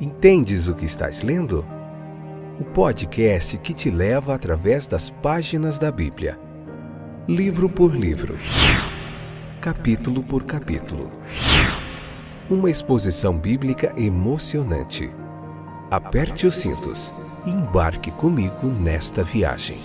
Entendes o que estás lendo? O podcast que te leva através das páginas da Bíblia, livro por livro, capítulo por capítulo. Uma exposição bíblica emocionante. Aperte os cintos e embarque comigo nesta viagem.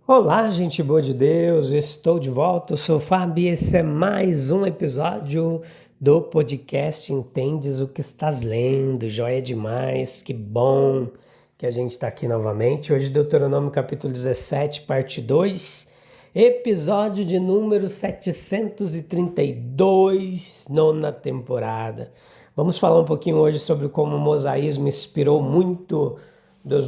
Olá, gente boa de Deus, eu estou de volta, eu sou o Fábio e esse é mais um episódio do podcast Entendes o que estás lendo, joia demais, que bom que a gente está aqui novamente. Hoje Deuteronômio capítulo 17, parte 2, episódio de número 732, nona temporada. Vamos falar um pouquinho hoje sobre como o mosaísmo inspirou muito as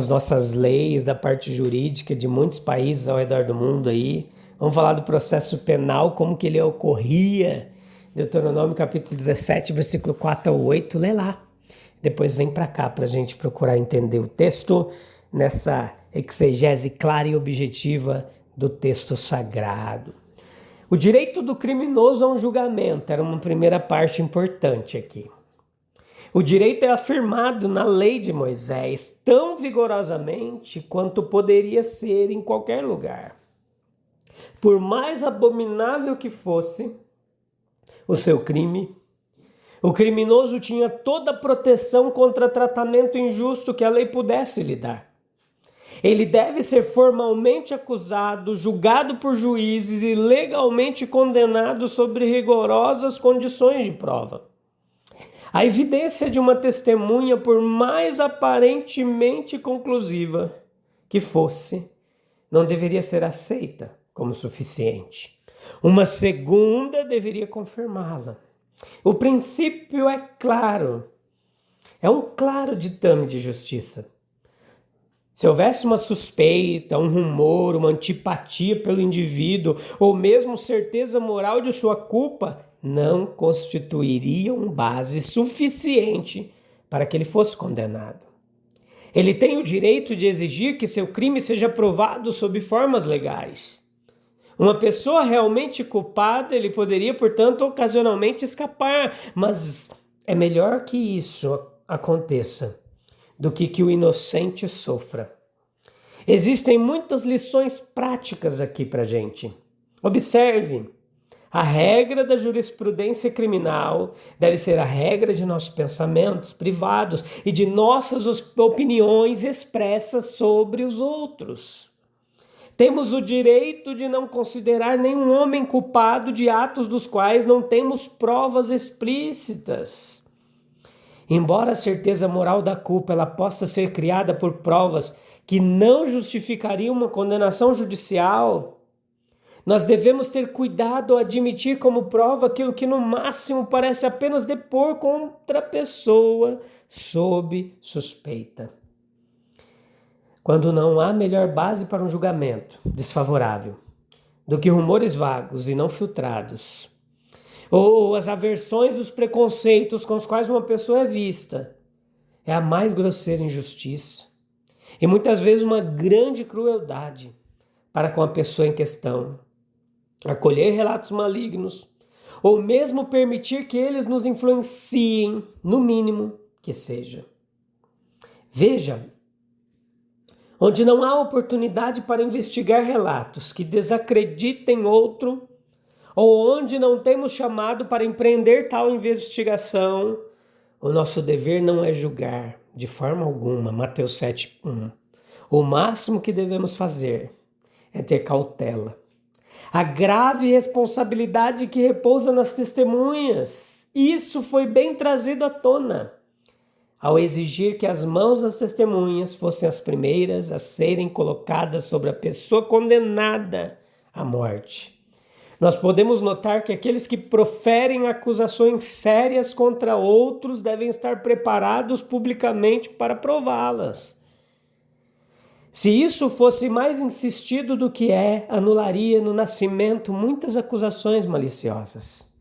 nossas leis, da parte jurídica de muitos países ao redor do mundo aí. Vamos falar do processo penal, como que ele ocorria. Deuteronômio capítulo 17, versículo 4 ao 8, lê lá. Depois vem para cá para a gente procurar entender o texto nessa exegese clara e objetiva do texto sagrado. O direito do criminoso a um julgamento era uma primeira parte importante aqui. O direito é afirmado na lei de Moisés tão vigorosamente quanto poderia ser em qualquer lugar. Por mais abominável que fosse o seu crime, o criminoso tinha toda a proteção contra tratamento injusto que a lei pudesse lhe dar. Ele deve ser formalmente acusado, julgado por juízes e legalmente condenado sobre rigorosas condições de prova. A evidência de uma testemunha, por mais aparentemente conclusiva que fosse, não deveria ser aceita como suficiente. Uma segunda deveria confirmá-la. O princípio é claro. É um claro ditame de justiça. Se houvesse uma suspeita, um rumor, uma antipatia pelo indivíduo, ou mesmo certeza moral de sua culpa, não constituiriam base suficiente para que ele fosse condenado. Ele tem o direito de exigir que seu crime seja provado sob formas legais. Uma pessoa realmente culpada, ele poderia, portanto, ocasionalmente escapar, mas é melhor que isso aconteça do que o inocente sofra. Existem muitas lições práticas aqui para a gente. Observe. A regra da jurisprudência criminal deve ser a regra de nossos pensamentos privados e de nossas opiniões expressas sobre os outros. Temos o direito de não considerar nenhum homem culpado de atos dos quais não temos provas explícitas. Embora a certeza moral da culpa ela possa ser criada por provas que não justificariam uma condenação judicial, nós devemos ter cuidado ao admitir como prova aquilo que no máximo parece apenas depor contra a pessoa sob suspeita. Quando não há melhor base para um julgamento desfavorável do que rumores vagos e não filtrados, ou as aversões, os preconceitos com os quais uma pessoa é vista, é a mais grosseira injustiça e muitas vezes uma grande crueldade para com a pessoa em questão. Acolher relatos malignos, ou mesmo permitir que eles nos influenciem, no mínimo que seja. Veja, onde não há oportunidade para investigar relatos que desacreditem outro, ou onde não temos chamado para empreender tal investigação, o nosso dever não é julgar de forma alguma. Mateus 7:1. O máximo que devemos fazer é ter cautela. A grave responsabilidade que repousa nas testemunhas. Isso foi bem trazido à tona ao exigir que as mãos das testemunhas fossem as primeiras a serem colocadas sobre a pessoa condenada à morte. Nós podemos notar que aqueles que proferem acusações sérias contra outros devem estar preparados publicamente para prová-las. Se isso fosse mais insistido do que anularia no nascimento muitas acusações maliciosas.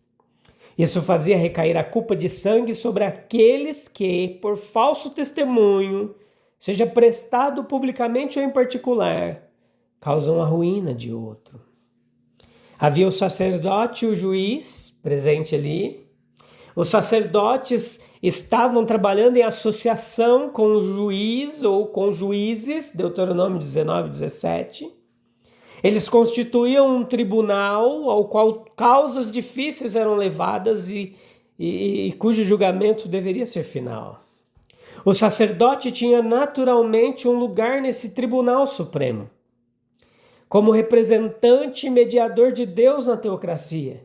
Isso fazia recair a culpa de sangue sobre aqueles que, por falso testemunho, seja prestado publicamente ou em particular, causam a ruína de outro. Havia o sacerdote e o juiz presente ali. Os sacerdotes estavam trabalhando em associação com o juiz ou com juízes, Deuteronômio 19, 17. Eles constituíam um tribunal ao qual causas difíceis eram levadas e cujo julgamento deveria ser final. O sacerdote tinha naturalmente um lugar nesse tribunal supremo, como representante e mediador de Deus na teocracia,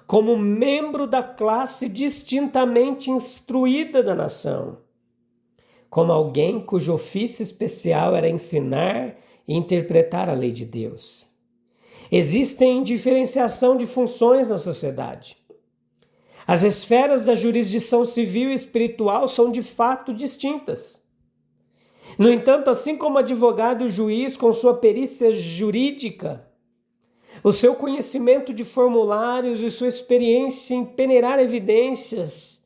como membro da classe distintamente instruída da nação, como alguém cujo ofício especial era ensinar e interpretar a lei de Deus. Existem diferenciação de funções na sociedade. As esferas da jurisdição civil e espiritual são de fato distintas. No entanto, assim como advogado e juiz com sua perícia jurídica, o seu conhecimento de formulários e sua experiência em peneirar evidências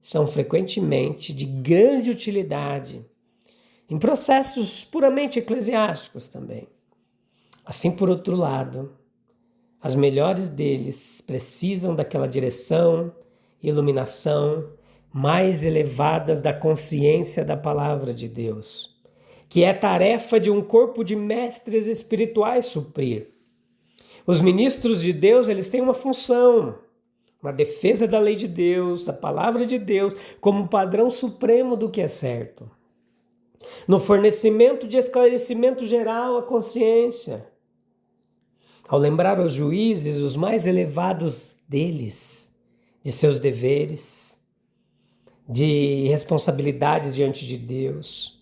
são frequentemente de grande utilidade em processos puramente eclesiásticos também. Assim, por outro lado, as melhores deles precisam daquela direção e iluminação mais elevadas da consciência da palavra de Deus, que é tarefa de um corpo de mestres espirituais suprir. Os ministros de Deus, eles têm uma função, uma defesa da lei de Deus, da palavra de Deus, como padrão supremo do que é certo. No fornecimento de esclarecimento geral à consciência, ao lembrar aos juízes os mais elevados deles, de seus deveres, de responsabilidades diante de Deus,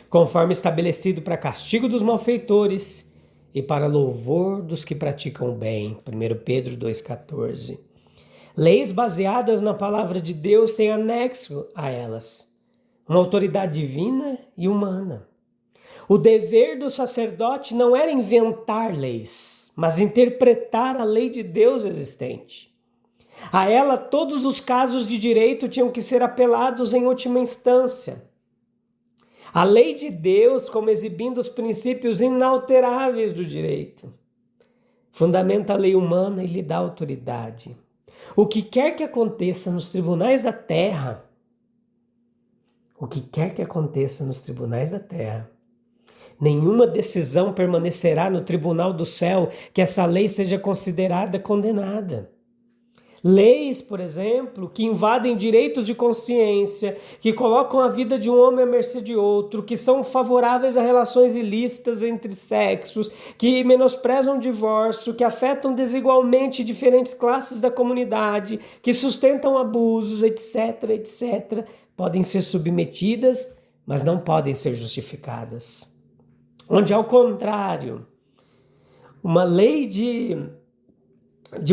conforme estabelecido para castigo dos malfeitores e para louvor dos que praticam o bem. 1 Pedro 2,14. Leis baseadas na palavra de Deus têm anexo a elas uma autoridade divina e humana. O dever do sacerdote não era inventar leis, mas interpretar a lei de Deus existente. A ela, todos os casos de direito tinham que ser apelados em última instância. A lei de Deus, como exibindo os princípios inalteráveis do direito, fundamenta a lei humana e lhe dá autoridade. O que quer que aconteça nos tribunais da terra, nenhuma decisão permanecerá no tribunal do céu que essa lei seja considerada condenada. Leis, por exemplo, que invadem direitos de consciência, que colocam a vida de um homem à mercê de outro, que são favoráveis a relações ilícitas entre sexos, que menosprezam o divórcio, que afetam desigualmente diferentes classes da comunidade, que sustentam abusos, etc., etc., podem ser submetidas, mas não podem ser justificadas. Onde, ao contrário, uma lei de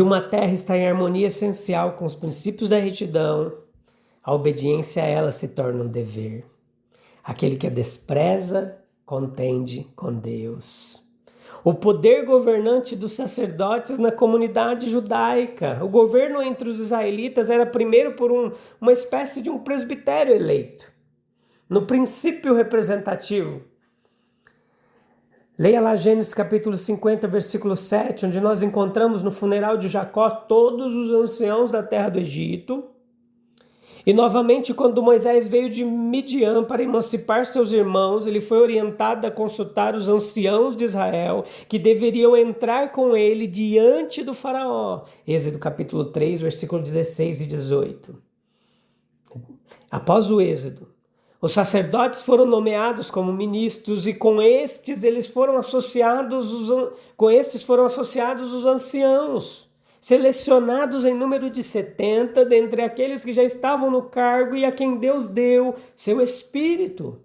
uma terra está em harmonia essencial com os princípios da retidão, a obediência a ela se torna um dever. Aquele que a despreza, contende com Deus. O poder governante dos sacerdotes na comunidade judaica, o governo entre os israelitas era primeiro por uma espécie de um presbitério eleito, no princípio representativo. Leia lá Gênesis capítulo 50, versículo 7, onde nós encontramos no funeral de Jacó todos os anciãos da terra do Egito. E novamente, quando Moisés veio de Midian para emancipar seus irmãos, ele foi orientado a consultar os anciãos de Israel, que deveriam entrar com ele diante do faraó. Êxodo capítulo 3, versículo 16 e 18. Após o êxodo, os sacerdotes foram nomeados como ministros e com estes foram associados os anciãos, selecionados em número de 70 dentre aqueles que já estavam no cargo e a quem Deus deu seu Espírito.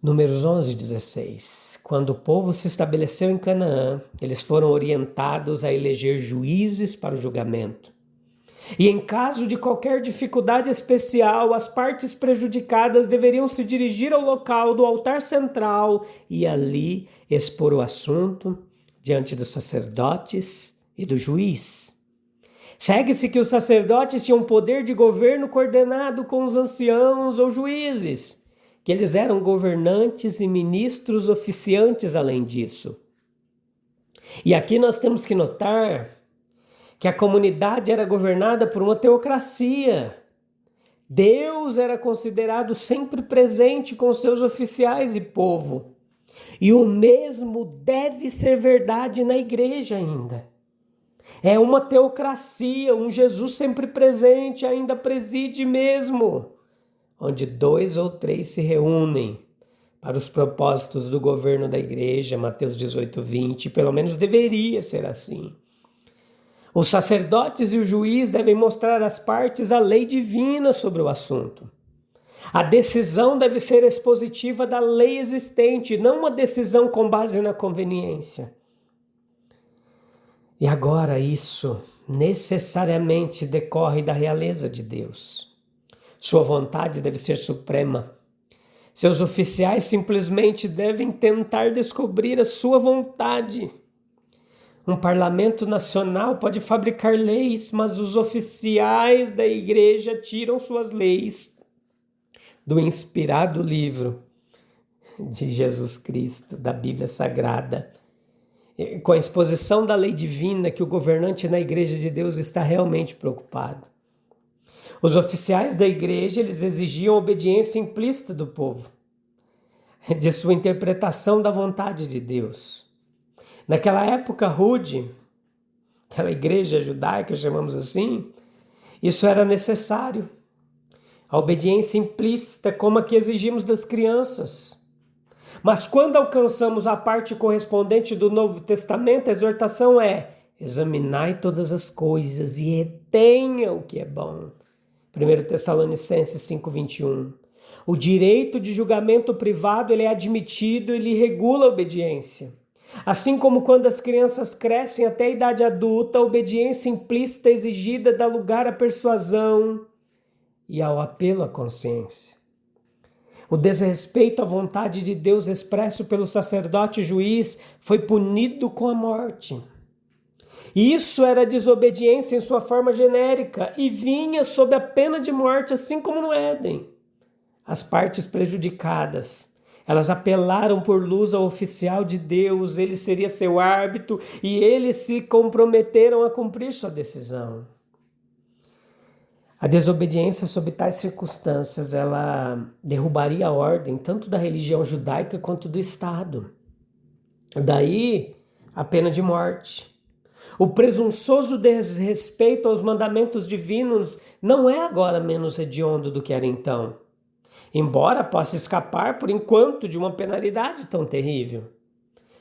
Números 11 e 16. Quando o povo se estabeleceu em Canaã, eles foram orientados a eleger juízes para o julgamento. E em caso de qualquer dificuldade especial, as partes prejudicadas deveriam se dirigir ao local do altar central e ali expor o assunto diante dos sacerdotes e do juiz. Segue-se que os sacerdotes tinham poder de governo coordenado com os anciãos ou juízes, que eles eram governantes e ministros oficiantes além disso. E aqui nós temos que notar que a comunidade era governada por uma teocracia. Deus era considerado sempre presente com seus oficiais e povo. E o mesmo deve ser verdade na igreja ainda. É uma teocracia, um Jesus sempre presente ainda preside mesmo, onde 2 ou 3 se reúnem para os propósitos do governo da igreja, Mateus 18:20, pelo menos deveria ser assim. Os sacerdotes e o juiz devem mostrar às partes a lei divina sobre o assunto. A decisão deve ser expositiva da lei existente, não uma decisão com base na conveniência. E agora isso necessariamente decorre da realeza de Deus. Sua vontade deve ser suprema. Seus oficiais simplesmente devem tentar descobrir a sua vontade. Um parlamento nacional pode fabricar leis, mas os oficiais da igreja tiram suas leis do inspirado livro de Jesus Cristo, da Bíblia Sagrada. Com a exposição da lei divina que o governante na igreja de Deus está realmente preocupado. Os oficiais da igreja, eles exigiam obediência implícita do povo, de sua interpretação da vontade de Deus. Naquela época rude, aquela igreja judaica, chamamos assim, isso era necessário. A obediência implícita, como a que exigimos das crianças. Mas quando alcançamos a parte correspondente do Novo Testamento, a exortação é: examinai todas as coisas e retenha o que é bom. 1 Tessalonicenses 5:21. O direito de julgamento privado ele é admitido, ele regula a obediência. Assim como quando as crianças crescem até a idade adulta, a obediência implícita exigida dá lugar à persuasão e ao apelo à consciência. O desrespeito à vontade de Deus expresso pelo sacerdote e juiz foi punido com a morte. Isso era desobediência em sua forma genérica e vinha sob a pena de morte, assim como no Éden. As partes prejudicadas, elas apelaram por luz ao oficial de Deus, ele seria seu árbitro e eles se comprometeram a cumprir sua decisão. A desobediência sob tais circunstâncias, ela derrubaria a ordem tanto da religião judaica quanto do Estado. Daí, a pena de morte. O presunçoso desrespeito aos mandamentos divinos não é agora menos hediondo do que era então, embora possa escapar por enquanto de uma penalidade tão terrível.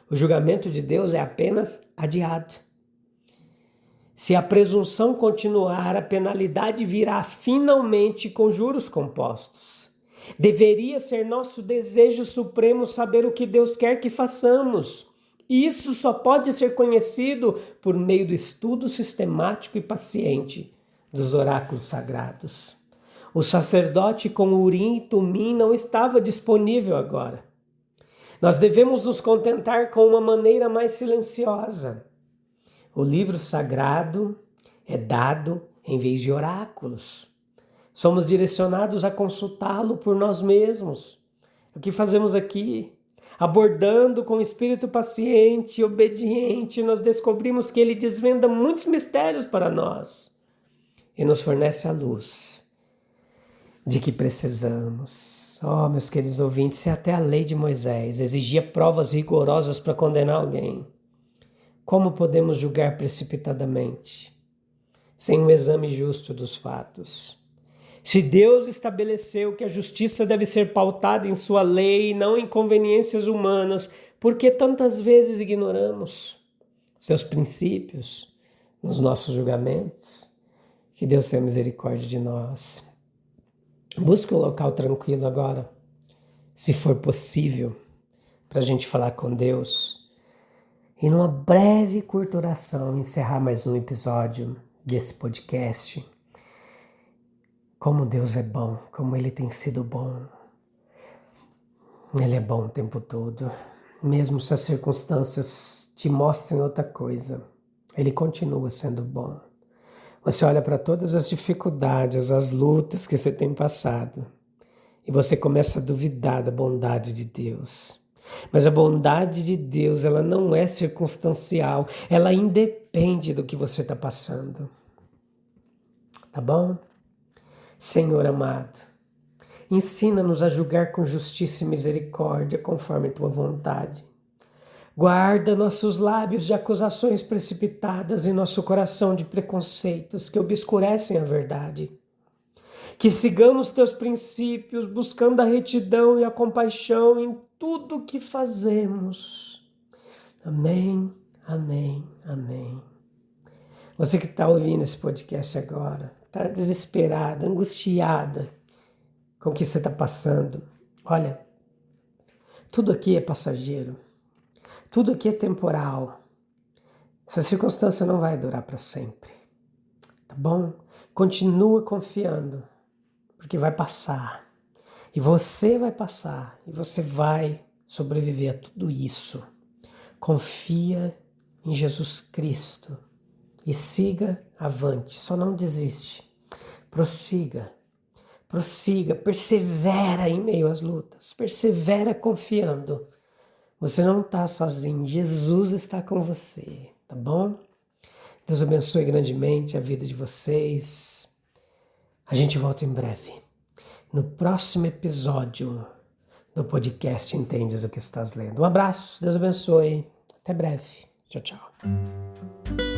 O julgamento de Deus é apenas adiado. Se a presunção continuar, a penalidade virá finalmente com juros compostos. Deveria ser nosso desejo supremo saber o que Deus quer que façamos. Isso só pode ser conhecido por meio do estudo sistemático e paciente dos oráculos sagrados. O sacerdote com Urim e Tumim não estava disponível agora. Nós devemos nos contentar com uma maneira mais silenciosa. O livro sagrado é dado em vez de oráculos. Somos direcionados a consultá-lo por nós mesmos. O que fazemos aqui? Abordando com espírito paciente e obediente, nós descobrimos que ele desvenda muitos mistérios para nós e nos fornece a luz de que precisamos. Oh, meus queridos ouvintes, se até a lei de Moisés exigia provas rigorosas para condenar alguém, como podemos julgar precipitadamente, sem um exame justo dos fatos? Se Deus estabeleceu que a justiça deve ser pautada em sua lei e não em conveniências humanas, por que tantas vezes ignoramos seus princípios nos nossos julgamentos? Que Deus tenha misericórdia de nós. Busque um local tranquilo agora, se for possível, para a gente falar com Deus. E numa breve curta oração, encerrar mais um episódio desse podcast. Como Deus é bom, como Ele tem sido bom. Ele é bom o tempo todo. Mesmo se as circunstâncias te mostrem outra coisa, Ele continua sendo bom. Você olha para todas as dificuldades, as lutas que você tem passado e você começa a duvidar da bondade de Deus. Mas a bondade de Deus, ela não é circunstancial, ela independe do que você está passando. Tá bom? Senhor amado, ensina-nos a julgar com justiça e misericórdia conforme a tua vontade. Guarda nossos lábios de acusações precipitadas e nosso coração de preconceitos que obscurecem a verdade. Que sigamos teus princípios, buscando a retidão e a compaixão em tudo que fazemos. Amém, amém, amém. Você que está ouvindo esse podcast agora, está desesperada, angustiada com o que você está passando. Olha, tudo aqui é passageiro. Tudo aqui é temporal. Essa circunstância não vai durar para sempre. Tá bom? Continua confiando, porque vai passar. E você vai passar. E você vai sobreviver a tudo isso. Confia em Jesus Cristo. E siga avante. Só não desiste. Prossiga. Prossiga. Persevera em meio às lutas. Persevera confiando. Você não está sozinho, Jesus está com você, tá bom? Deus abençoe grandemente a vida de vocês. A gente volta em breve, no próximo episódio do podcast Entendes o que Estás Lendo. Um abraço, Deus abençoe, até breve. Tchau, tchau.